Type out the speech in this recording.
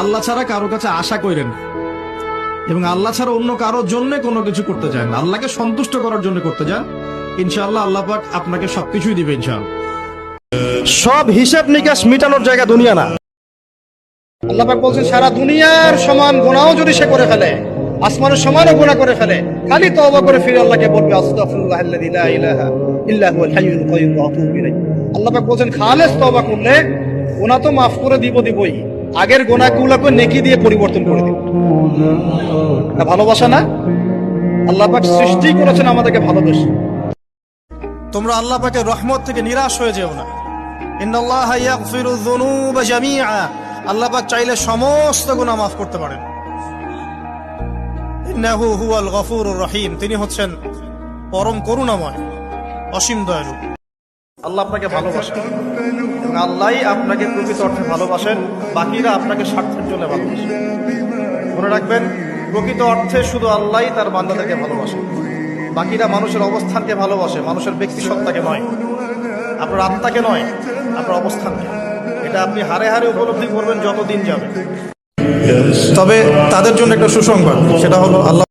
আল্লাহ ছাড়া কারো কাছে আশা করেন এবং আল্লাহ ছাড়া অন্য কারোর জন্য কোনো কিছু করতে চান না, আল্লাহকে সন্তুষ্ট করার জন্য করতে চান, ইনশাআল্লাহ আল্লাহ পাক আপনাকে সবকিছুই দিবে ইনশাআল্লাহ। সব হিসাব নিকাশ মিটানোর জায়গা দুনিয়া না। আল্লাহ পাক বলছেন সারা দুনিয়ার সমান গুনাহও যদি সে করে ফেলে, আসমানের সমানও গুনাহ করে ফেলে, খালি তওবা করে ফিরে আল্লাহকে বলবে আস্তাগফিরুল্লাহাল্লাযী লা ইলাহা ইল্লা হুয়াল হাইয়ুল কাইয়্যুম ওয়া আতুবু ইলাইহি। আল্লাহ পাক বলছেন খালেস তওবা করলে গুনাহ তো মাফ করে দিবই, আগের গুনাহগুলোকে নেকি দিয়ে পরিবর্তন করে দিব। না ভালোবাসা না? আল্লাহ পাক সৃষ্টি করেছেন আমাদেরকে ভালোবেসে। তোমরা আল্লাহ পাকের রহমত থেকে নিরাশ হয়ে যেও না। ইন্নাল্লাহা ইয়াগফিরু যুনুবা জামিআ, আল্লাহ পাক চাইলে সমস্ত গুনাহ মাফ করতে পারেন। ইন্নাহু হুয়াল গফুরুর রহিম, তিনি হচ্ছেন পরম করুণাময়, অসীম দয়ালু। আল্লাহ আপনাকে ভালোবাসেন এবং আল্লাহই আপনাকে প্রকৃত অর্থে ভালোবাসেন, বাকিরা আপনাকে স্বার্থের জন্য ভালোবাসেন। মনে রাখবেন, প্রকৃত অর্থে শুধু আল্লাহই তার বান্দাদেরকে ভালোবাসেন, বাকিরা মানুষের অবস্থানকে ভালোবাসে, মানুষের ব্যক্তি সত্তাকে নয়, আপনার আত্মাকে নয়, আপনার অবস্থানকে। এটা আপনি হারে হারে উপলব্ধি করবেন যত দিন যাবে। তবে তাদের জন্য একটা সুসংবাদ, সেটা হলো আল্লাহ